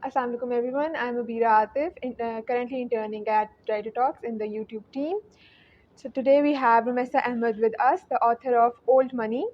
Assalamu alaikum everyone. I'm Abira Atif, currently interning at Writer Talks in the YouTube team. So today we have Rumaisa Ahmed with us, the author of Old Money,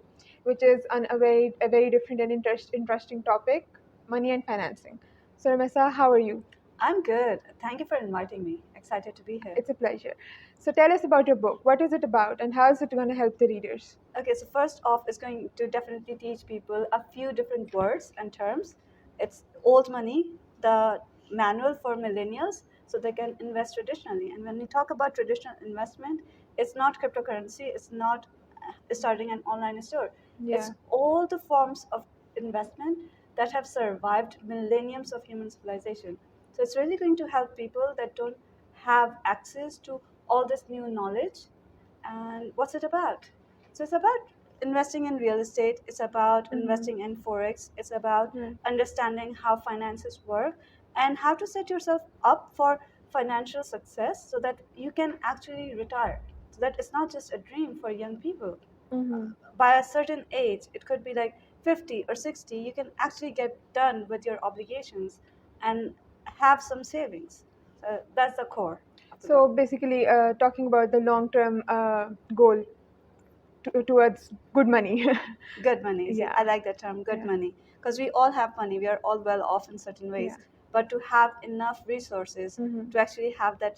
which is on a very different and interesting topic, money and financing. So Rumaisa, how are you? I'm good. Thank you for inviting me. Excited to be here. It's a pleasure. So tell us about your book. What is it about, and how is it going to help the readers? Okay, so first off, it's going to definitely teach people a few different words and terms. It's old money, the manual for millennials, so they can invest traditionally. And when we talk about traditional investment, it's not cryptocurrency, it's not starting an online store. Yeah. It's all the forms of investment that have survived millenniums of human civilization. So it's really going to help people that don't have access to all this new knowledge. And what's it about? So it's about investing in real estate, it's about Mm-hmm. investing in forex, it's about Right. understanding how finances work and how to set yourself up for financial success so that you can actually retire. So that it's not just a dream for young people. Mm-hmm. By a certain age, it could be like 50 or 60, you can actually get done with your obligations and have some savings. So that's the core of the book. So basically, talking about the long-term goal towards good money. Good money. See, Yeah. I like that term, good Yeah. money, because we all have money. We are all well off in certain Yeah. ways, but to have enough resources Mm-hmm. to actually have that,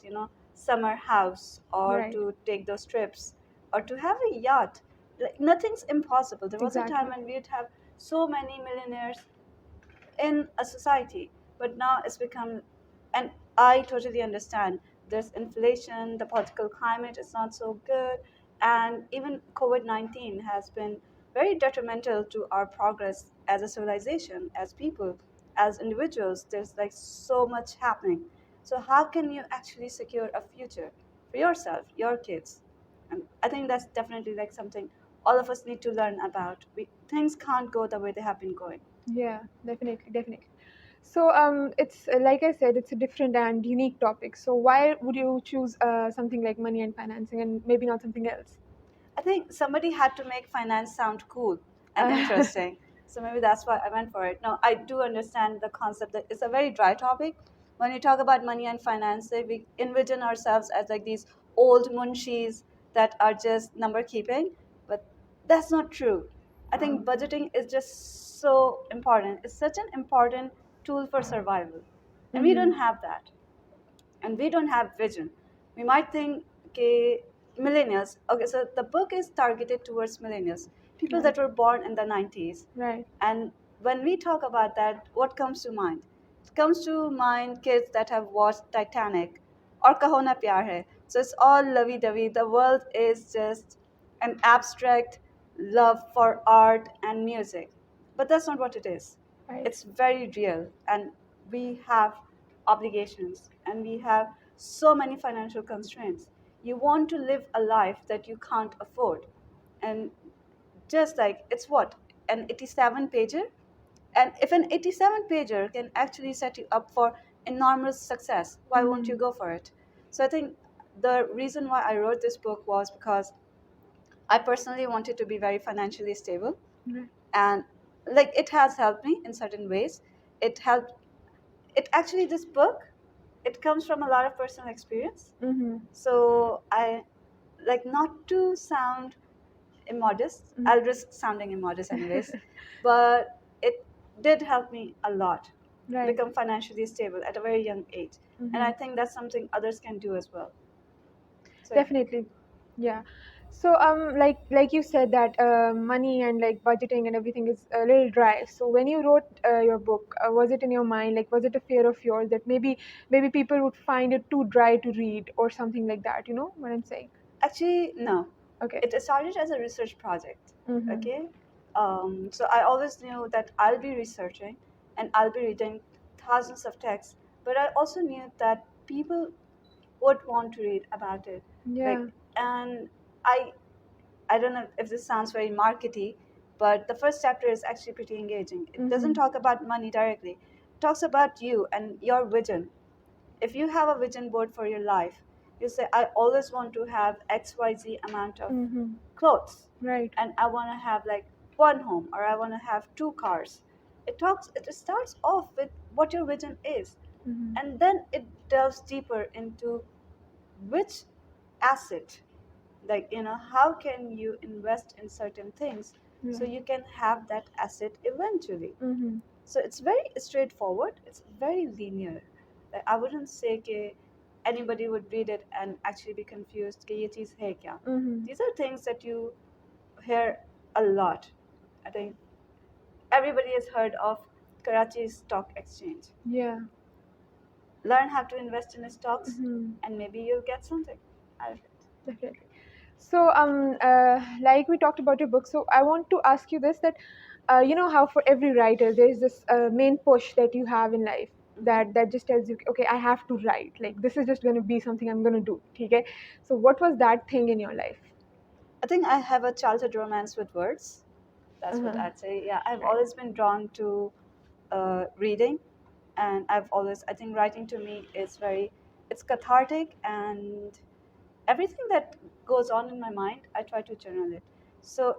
summer house, or Right. to take those trips, or to have a yacht, like nothing's impossible. There was a time Exactly. when we'd have so many millionaires in a society, but now it's become, and I totally understand, there's inflation, the political climate is not so good, and even COVID-19 has been very detrimental to our progress as a civilization, as people, as individuals. There's like so much happening. So how can you actually secure a future for yourself, your kids? And I think that's definitely like something all of us need to learn about. Things can't go the way they have been going. Yeah, definitely, definitely. So it's like I said, it's a different and unique topic. So why would you choose something like money and financing and maybe not something else? I think somebody had to make finance sound cool and interesting. So maybe that's why I went for it. No, I do understand the concept that it's a very dry topic. When you talk about money and finance, we envision ourselves as like these old munchies that are just number keeping, but that's not true. I think budgeting is just so important. It's such an important tool for survival. And we Mm-hmm. don't have that, and we don't have vision. We might think, okay, millennials. Okay, so the book is targeted towards millennials, people Right, that were born in the 90s. right. And when we talk about that, what comes to mind? It comes to mind kids that have watched Titanic or Kaho Na Pyar Hai. So it's all lovey dovey. The world is just an abstract love for art and music. But that's not what it is. Right. It's very real. And we have obligations and we have so many financial constraints. You want to live a life that you can't afford. And just like it's what? An 87 pager? And if an 87 pager can actually set you up for enormous success, why won't Mm-hmm. you go for it? So I think the reason why I wrote this book was because I personally wanted to be very financially stable. Right. And like it has helped me in certain ways. It helped, it actually, this book, it comes from a lot of personal experience. Mm-hmm. So I, like, not to sound immodest, I'll risk sounding immodest anyways, but it did help me a lot Right. become financially stable at a very young age. And Mm-hmm. I think that's something others can do as well. So yeah. Definitely. Yeah. So like you said that money and like budgeting and everything is a little dry. So when you wrote your book, was it in your mind, like was it a fear of yours that maybe people would find it too dry to read or something like that? You know what I'm saying? Actually, no. Okay. It started as a research project. Mm-hmm. Okay. So I always knew that I'll be researching and I'll be reading thousands of texts, but I also knew that people would want to read about it. Yeah. Like, and I I don't know if this sounds very markety, but the first chapter is actually pretty engaging. It doesn't Mm-hmm. talk about money directly. It talks about you and your vision. If you have a vision board for your life, you say, I always want to have XYZ amount of Mm-hmm. clothes, Right. and I want to have like one home, or I want to have two cars. It starts off with what your vision is. Mm-hmm. And then it delves deeper into which asset, like, how can you invest in certain things so Right. you can have that asset eventually. Mm-hmm. So it's very straightforward, it's very linear. Like, I wouldn't say that anybody would read it and actually be confused कि ये चीज़ है क्या. Mm-hmm. These are things that you hear a lot. I think everybody has heard of Karachi Stock Exchange. Yeah. Learn how to invest in stocks, Mm-hmm. and maybe you'll get something out of it. Definitely. So, like we talked about your book, so I want to ask you this: that, you know, how for every writer there is this main push that you have in life that just tells you, okay, I have to write. Like this is just going to be something I'm going to do. Okay. So, what was that thing in your life? I think I have a childhood romance with words. That's what Uh-huh. I'd say. Yeah, I've Right. always been drawn to reading, and I think writing to me is it's cathartic, and everything that goes on in my mind, I try to journal it. So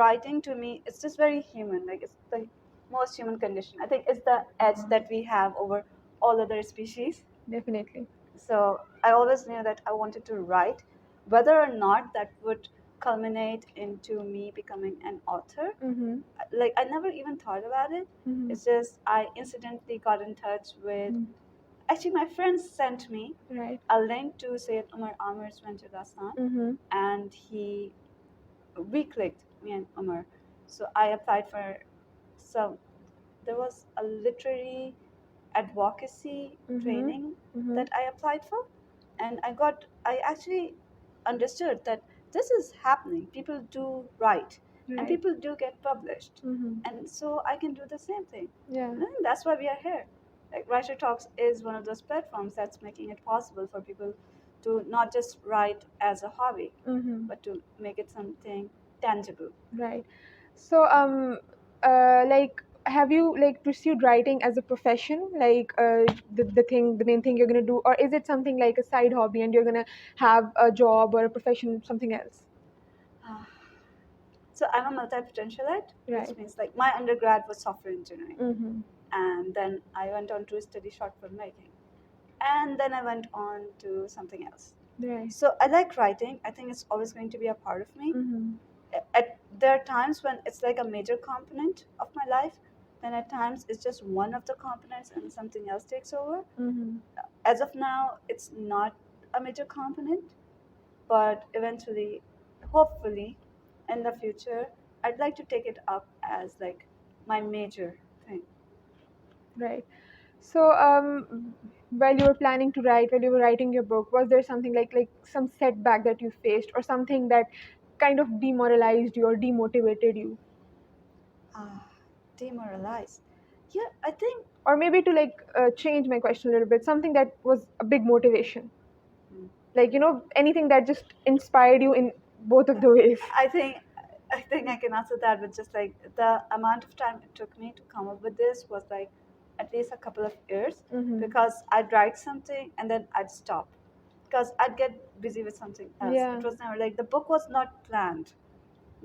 writing to me, it's just very human. Like, it's the most human condition. I think it's the edge that we have over all other species. Definitely. So I always knew that I wanted to write, whether or not that would culminate into me becoming an author. Mm-hmm. Like, I never even thought about it. Mm-hmm. It's just I incidentally got in touch with. Mm-hmm. Actually, my friend sent me Right. a link to Sayyid Umar Amir's Venture Dastan, Mm-hmm. and we clicked, me and Umar. So I applied for some. There was a literary advocacy Mm-hmm. training Mm-hmm. that I applied for, and I actually understood that this is happening. People do write, and Right. people do get published, Mm-hmm. and so I can do the same thing. Yeah. And that's why we are here. Like, Writer Talks is one of those platforms that's making it possible for people to not just write as a hobby, Mm-hmm. but to make it something tangible. Right. So, like, have you like pursued writing as a profession, like the main thing you're gonna do, or is it something like a side hobby and you're gonna have a job or a profession, something else? So I'm a multi-potentialite, which Right. means, like, my undergrad was software engineering, Mm-hmm. and then I went on to study short filmmaking, and then I went on to something else. Right. So I like writing. I think it's always going to be a part of me. Mm-hmm. There are times when it's like a major component of my life, then at times it's just one of the components and something else takes over. Mm-hmm. As of now, it's not a major component, but eventually, hopefully, in the future, I'd like to take it up as like my major thing. Right. So, while you were planning to write, while you were writing your book, was there something like some setback that you faced, or something that kind of demoralized you or demotivated you? Ah, demoralized. Yeah, I think. Or maybe to like change my question a little bit, something that was a big motivation, hmm, like anything that just inspired you in both of the ways. I think I think I can answer that with just like the amount of time it took me to come up with this was like at least a couple of years, Mm-hmm. because I'd write something and then I'd stop because I'd get busy with something else. Yeah. It was never like the book was not planned.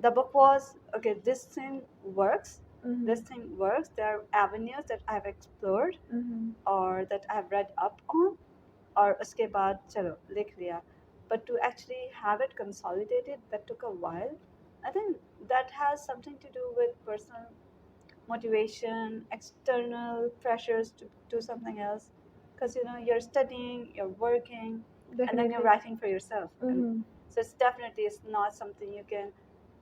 The book was okay. This thing works. Mm-hmm. This thing works. There are avenues that I've explored Mm-hmm. or that I've read up on, और उसके बाद चलो लिख लिया. But to actually have it consolidated, that took a while. I think that has something to do with personal motivation, external pressures to do something else. Because you're studying, you're working, and then you're Definitely. writing for yourself. And Mm-hmm. so it's not something you can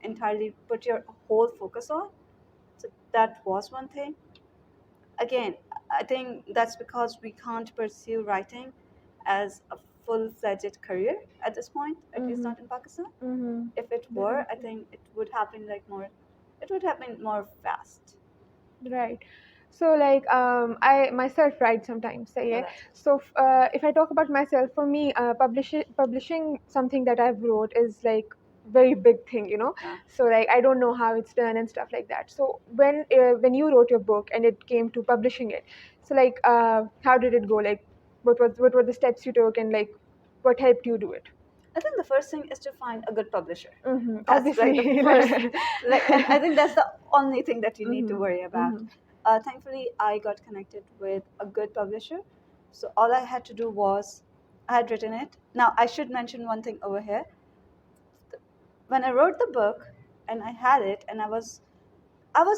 entirely put your whole focus on. So that was one thing. Again, I think that's because we can't pursue writing as a full-fledged career at this point, at least Mm-hmm. not in Pakistan. Mm-hmm. If it were, I Definitely. think it would happen more fast. Right. So like I myself write sometimes. So Oh, yeah. that's good. So if I talk about myself, for me, publishing something that I've wrote is like very big thing. Yeah. So like I don't know how it's done and stuff like that. So when you wrote your book and it came to publishing it, so like how did it go? Like what were the steps you took, and like what helped you do it? I think the first thing is to find a good publisher. Mm-hmm. That's like the Obviously. first, like, and I think that's the only thing that you need to Mm-hmm. worry about. Mm-hmm. thankfully, I got connected with a good publisher. So all I had to do was I had written it. Now, I should mention one thing over here. When I wrote the book and I had it, and I was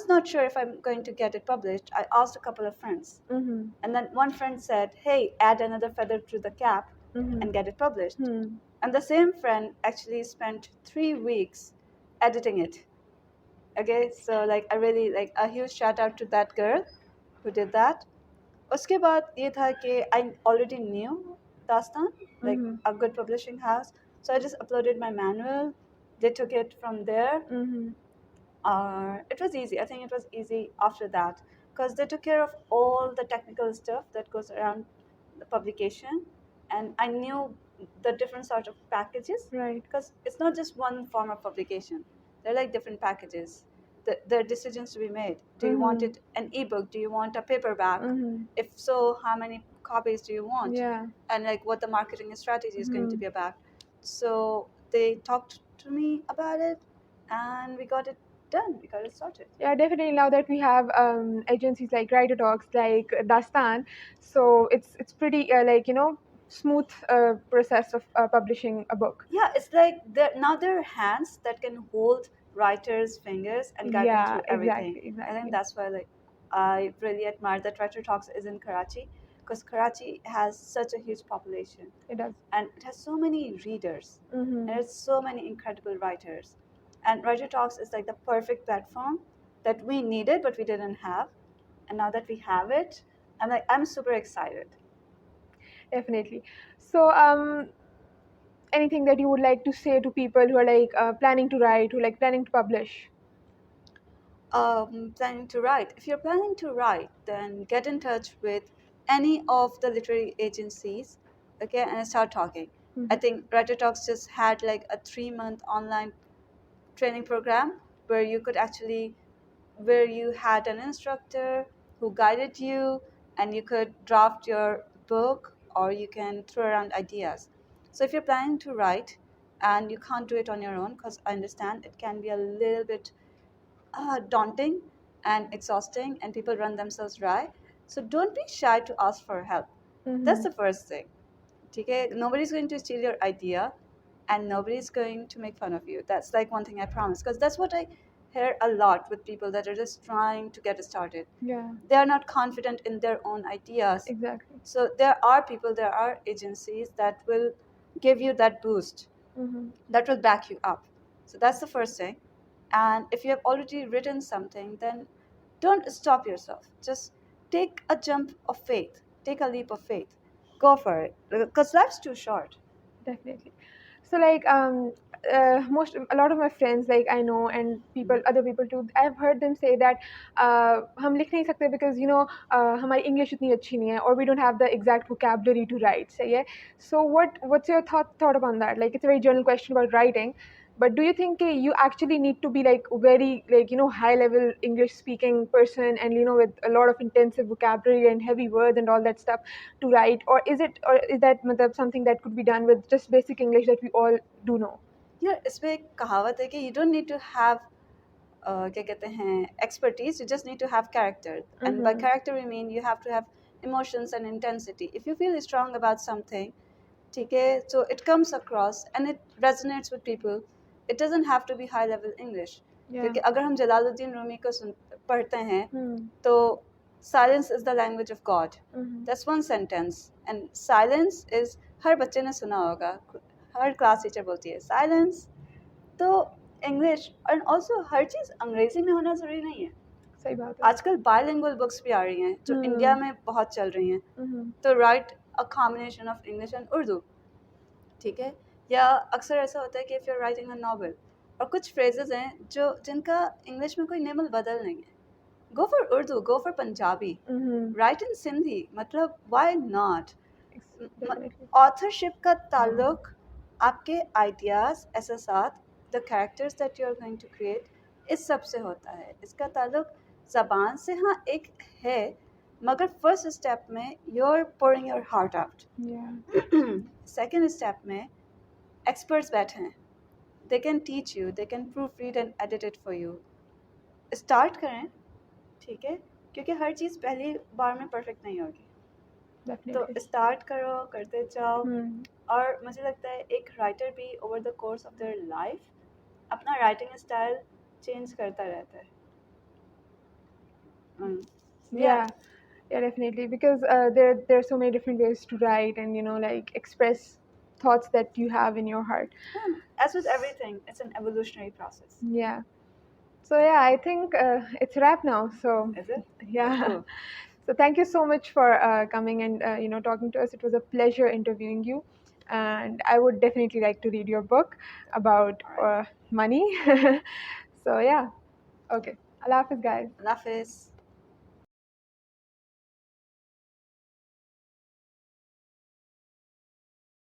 not sure if I'm going to get it published. I asked a couple of friends, Mm-hmm. and then one friend said, "Hey, add another feather to the cap Mm-hmm. and get it published." Hmm. And the same friend actually spent 3 weeks editing it. Okay, so like I really like a huge shout out to that girl who did that. उसके बाद ये था कि I already knew Dastan, like Mm-hmm. a good publishing house. So I just uploaded my manual. They took it from there. Mm-hmm. It was easy. I think it was easy after that because they took care of all the technical stuff that goes around the publication, and I knew the different sort of packages Right. because it's not just one form of publication. They're like different packages. There are decisions to be made. Do you want Mm-hmm. it an ebook? Do you want a paperback? Mm-hmm. If so, how many copies do you want? Yeah. And like what the marketing strategy is going to Mm-hmm. be about. So they talked to me about it, and we got it done. We got it started. Yeah, definitely. Now that we have agencies like Writer Talks, like Dastan, so it's pretty smooth process of publishing a book. Yeah, it's like now there are hands that can hold writers' fingers and guide them Yeah, through everything. exactly, I think exactly. that's why like I really admire that Writer Talks is in Karachi because Karachi has such a huge population It does. and it has so many readers Mm-hmm. and it's so many incredible writers. And Writer Talks is like the perfect platform that we needed but we didn't have. And now that we have it, I'm super excited. Definitely. So, anything that you would like to say to people who are like planning to write, who like planning to publish? Planning to write. If you're planning to write, then get in touch with any of the literary agencies, okay, and start talking. I Mm-hmm. think Writer Talks just had like a 3 month online training program where you could actually, where you had an instructor who guided you and you could draft your book or you can throw around ideas. So if you're planning to write and you can't do it on your own, because I understand it can be a little bit daunting and exhausting and people run themselves dry, so don't be shy to ask for help. That's Mm-hmm. the first thing. Okay, nobody's going to steal your idea and nobody's going to make fun of you. That's like one thing I promise, because that's what I hear a lot with people that are just trying to get started. Yeah, They are not confident in their own ideas. exactly. So there are people, there are agencies that will give you that boost, Mm-hmm. that will back you up. So that's the first thing. And if you have already written something, then don't stop yourself. Just take a jump of faith, take a leap of faith. Go for it. Because life's too short. Definitely. So like most a lot of my friends like I know and people other people too, I've heard them say that हम लिख नहीं सकते because हमारी English उतनी अच्छी नहीं है or we don't have the exact vocabulary to write. सही है. So what's your thought upon that? Like it's a very general question about writing, but do you think you actually need to be like very like high level English speaking person and with a lot of intensive vocabulary and heavy words and all that stuff to write, or is that matlab, something that could be done with just basic English that we all do know? यार इसमें एक कहावत है कि you don't need to have क्या कहते हैं expertise, you just need to have character. And by Mm-hmm. character we mean you have to have emotions and intensity. If you feel strong about something, ठीक है, so it comes across and it resonates with people. It doesn't have to be high level English. Yeah. क्योंकि अगर हम जलालुद्दीन रूमी को पढ़ते हैं Hmm. तो silence is the language of God. Mm-hmm. That's one sentence. And silence is, हर बच्चे ने सुना होगा, हर क्लास टीचर बोलती है silence. तो इंग्लिश और ऑल्सो हर चीज़ अंग्रेजी में होना ज़रूरी नहीं है. सही बात है. आजकल बायलिंगुअल बुक्स भी आ रही हैं जो इंडिया में बहुत चल रही हैं. Mm-hmm. तो right a combination of English and Urdu, ठीक है. या अक्सर ऐसा होता है कि if you are writing a novel और कुछ फ्रेजेस हैं जो जिनका इंग्लिश में कोई नेमल बदल नहीं है, go for Urdu, go for Punjabi, Mm-hmm. Right in Sindhi. मतलब व्हाई नॉट. Definitely. ऑथरशिप का ताल्लुक आपके आइडियाज़, एहसासात, the characters that you are going to create, इस सब से होता है. इसका ताल्लुक ज़बान से हाँ एक है, मगर फर्स्ट स्टेप में you are pouring your heart out. Yeah. Second step में एक्सपर्ट्स बैठे हैं, they can teach you, they can proofread and edit it for you. Start करें, ठीक है. क्योंकि हर चीज़ पहली बार में परफेक्ट नहीं होगी। तो Definitely. स्टार्ट करो, करते जाओ। Hmm. और मुझे लगता है एक राइटर भी over the course of their life अपना राइटिंग स्टाइल चेंज करता रहता है। या Yeah, yeah, definitely. Because there are so many different ways to write and like express thoughts that you have in your heart. as with everything, it's an evolutionary process. Yeah. So yeah, I think it's a wrap now. So Is it? yeah. Oh, So thank you so much for coming and talking to us. It was a pleasure interviewing you, and I would definitely like to read your book about all right. money. So yeah. Okay. Allah Hafiz, guys. Allah Hafiz.